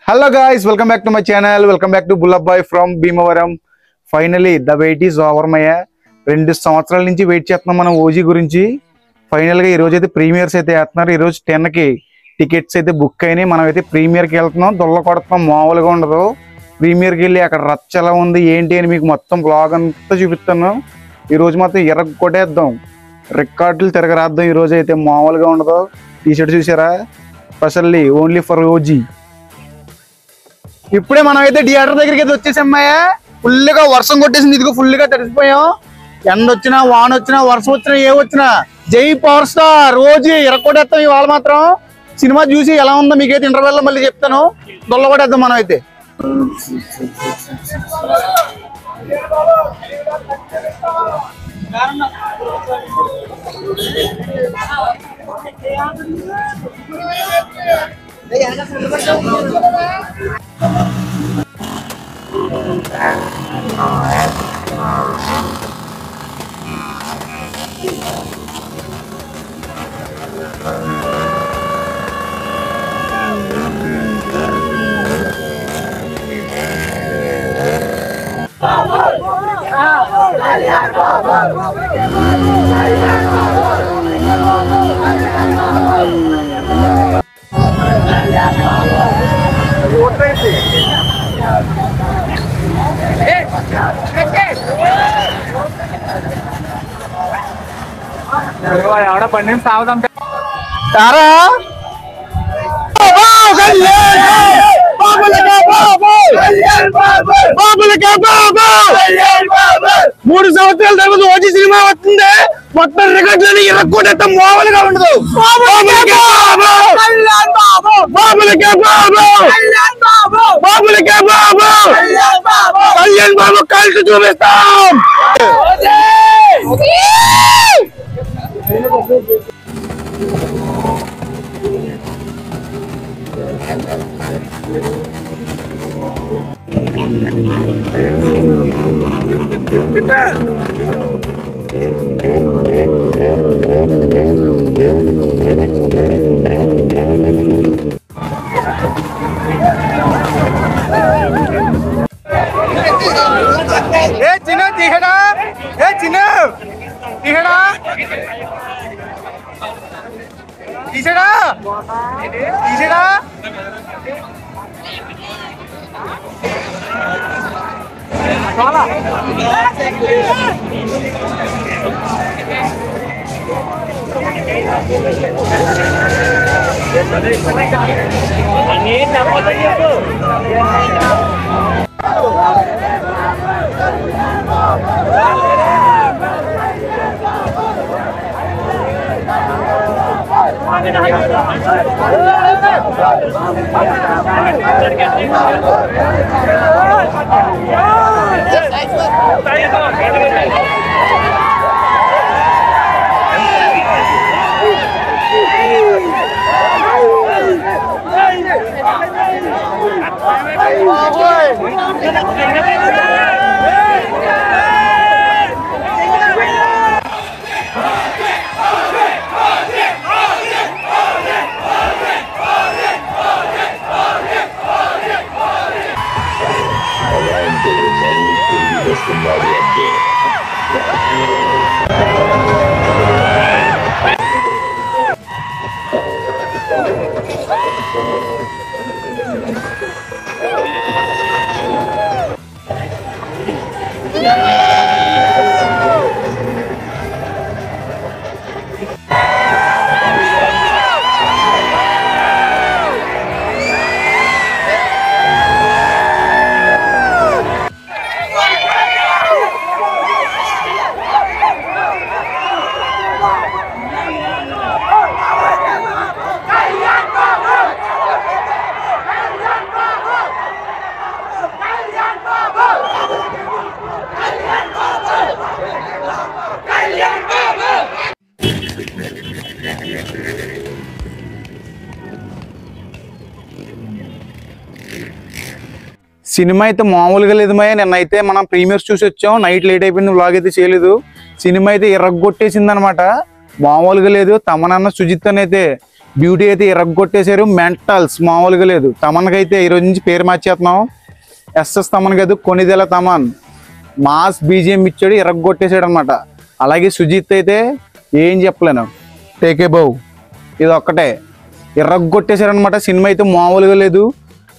Hello guys, welcome back to my channel. Welcome back to Bullabboy from Bhimavaram. Finally, the wait is over maya. 2 సంవత్సరాల నుంచి wait చేస్తున్నాం మనం OG గురించి. Final గా ఈ రోజు అయితే ప్రీమియర్స్ అయితే చేస్తున్నారు. ఈ రోజు 10 కి టికెట్స్ అయితే బుక్ అయినాయి. మనం అయితే ప్రీమియర్ కి వెళ్తున్నాం. దొల్ల కొడుతున్నాం, మామూలుగా ఉండదు. ప్రీమియర్ కి వెళ్ళి అక్కడ రచ్చ ఎలా ఉంది ఏంటి అని మీకు మొత్తం బ్లాగ్ అంతా చూపిస్తాను. ఈ రోజు మాత్రం ఎరగొట్టేద్దాం, రికార్డులు తిరగరాద్దాం. ఈ రోజు అయితే మామూలుగా ఉండదు. టీ షర్ట్ చూసారా, స్పెషల్లీ ఓన్లీ ఫర్ ఓజీ. ఇప్పుడే మనం అయితే థియేటర్ దగ్గరికి అయితే వచ్చేసామయ్యా. ఫుల్ గా వర్షం కొట్టేసింది, ఇదిగో ఫుల్ గా తడిసిపోయాం. ఎండ వచ్చినా వాన వచ్చినా వర్షం వచ్చినా ఏ వచ్చినా జై పవర్ స్టార్ రోజు ఇరక్కొట్టేస్తాం. ఇవాళ మాత్రం సినిమా చూసి ఎలా ఉందో మీకైతే ఇంటర్వెల్ లో మళ్ళీ చెప్తాను. దొల్ల కొట్టేద్దాం మనం అయితే. ఎవడ పని సాగుదాం మూడు సంవత్సరాల తర్వాత ఓజీ సినిమా వస్తుంది. మొత్తం రికార్డులని ఇరక్కొట్టేస్తాం, మామూలుగా ఉండదు. కళ్యాణ్ బాబు కలిసి చూపిస్తాం. సినిమా అయితే మామూలుగా లేదు మయ్య. నిన్నైతే మనం ప్రీమియర్స్ చూసి వచ్చాం. నైట్ లేట్ అయిపోయింది, వ్లాగ్ అయితే చేయలేదు. సినిమా అయితే ఎర్రగొట్టేసింది అనమాట, మామూలుగా లేదు. తమనన్న సుజిత్ అని అయితే బ్యూటీ అయితే ఇరగొట్టేశారు. మెంటల్స్ మామూలుగా లేదు. తమన్కైతే ఈరోజు నుంచి పేరు మార్చేస్తున్నాం. ఎస్ఎస్ తమన్ కాదు, కొనిదెల తమన్. మాస్ బీజిఎం ఇచ్చాడు, ఇరగొట్టేశాడు అనమాట. అలాగే సుజిత్ అయితే ఏం చెప్పలేను, టేకే బౌ ఇది ఒక్కటే ఇరగొట్టేశారు అనమాట. సినిమా అయితే మామూలుగా లేదు.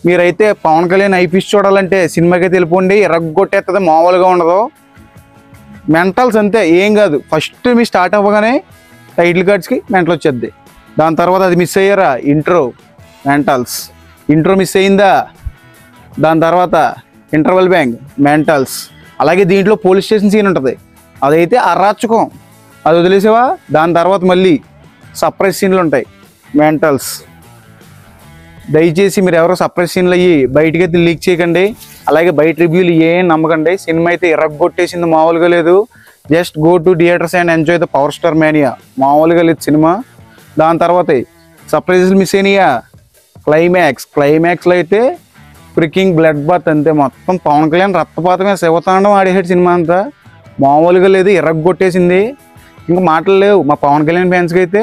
మీరైతే పవన్ కళ్యాణ్ ఐపీస్ చూడాలంటే సినిమాకి వెళ్ళిపోండి, ఇరగొట్టేస్తుంది, మామూలుగా ఉండదు. మెంటల్స్ అంతే, ఏం కాదు. ఫస్ట్ మీ స్టార్ట్ అవ్వగానే టైటిల్ కార్డ్స్కి మెంటల్ వచ్చేద్ది. దాని తర్వాత అది మిస్ అయ్యారా, ఇంట్రో మెంటల్స్. ఇంట్రో మిస్ అయిందా, దాని తర్వాత ఇంటర్వల్ బ్యాంక్ మెంటల్స్. అలాగే దీంట్లో పోలీస్ స్టేషన్ సీన్ ఉంటుంది, అదైతే అరాచకం, అది వదిలేసావా. దాని తర్వాత మళ్ళీ సర్ప్రైజ్ సీన్లు ఉంటాయి, మెంటల్స్. దయచేసి మీరు ఎవరో సర్ప్రైజ్ సీన్లు అయ్యి బయటికి అయితే లీక్ చేయకండి. అలాగే బయట రివ్యూలు ఏం నమ్మకండి. సినిమా అయితే ఇరగొట్టేసింది, మామూలుగా లేదు. Just go to theatres and enjoy the power star mania. మామూలుగా లేదు సినిమా. దాని తర్వాత సర్ప్రైజెస్ మిస్ అయినాయా, క్లైమాక్స్లో అయితే ఫ్రికింగ్ బ్లడ్ బాత్ అంతే. మొత్తం పవన్ కళ్యాణ్ రక్తపాతమే, శివతాండం ఆడేసాడు సినిమా అంతా. మామూలుగా లేదు, ఇరగొట్టేసింది. ఇంకా మాటలు లేవు. మా పవన్ కళ్యాణ్ ఫ్యాన్స్కి అయితే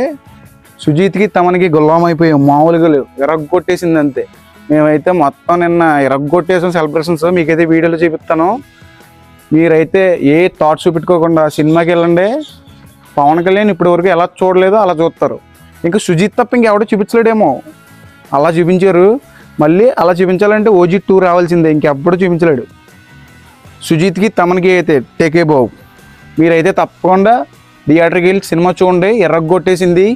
సుజీత్కి తమనికి గుల్లాం అయిపోయాం, మామూలుగా లేవు, ఇరగొట్టేసింది అంతే. మేమైతే మొత్తం నిన్న ఇరగొట్టేసాం సెలబ్రేషన్స్. మీకైతే వీడియోలో చూపిస్తాను. మీరైతే ఏ థాట్స్ చూపెట్టుకోకుండా సినిమాకి వెళ్ళండి. పవన్ కళ్యాణ్ ఇప్పటి వరకు ఎలా చూడలేదో అలా చూస్తారు. ఇంకా సుజీత్ తప్ప ఇంకెవడో చూపించలేడేమో, అలా చూపించారు. మళ్ళీ అలా చూపించాలంటే ఓజీ 2 రావాల్సిందే, ఇంకెప్పుడు చూపించలేడు. సుజీత్కి తమనికి అయితే టేకే బాబు. మీరైతే తప్పకుండా థియేటర్కి వెళ్ళి సినిమా చూడండి, ఎర్రగొట్టేసింది.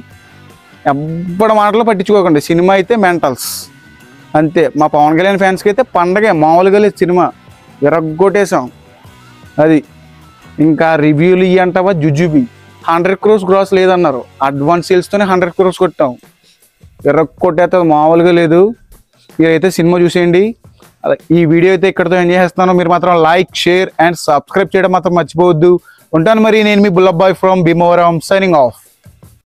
ఎవ్వడ మాటలు పట్టించుకోకండి. సినిమా అయితే మెంటల్స్ అంతే. మా పవన్ కళ్యాణ్ ఫ్యాన్స్కి అయితే పండగే, మామూలుగా లేదు. సినిమా ఎర్రగొట్టేసాం అది. ఇంకా రివ్యూలు ఇవి అంటావా, జుజుబి 100 crores గ్రాస్ లేదన్నారు. అడ్వాన్స్ సేల్స్తోనే 100 crores కొట్టాం. ఎర్రగొట్టేస్తే మామూలుగా లేదు. మీరైతే సినిమా చూసేయండి. ఈ వీడియో అయితే ఇక్కడితో ఎంజాయ్ చేస్తున్నాను. మీరు మాత్రం లైక్, షేర్ అండ్ సబ్స్క్రైబ్ చేయడం మాత్రం మర్చిపోవద్దు. ఉంటాను మరి. నేను మీ Bullabbai from Bhimavaram, signing of.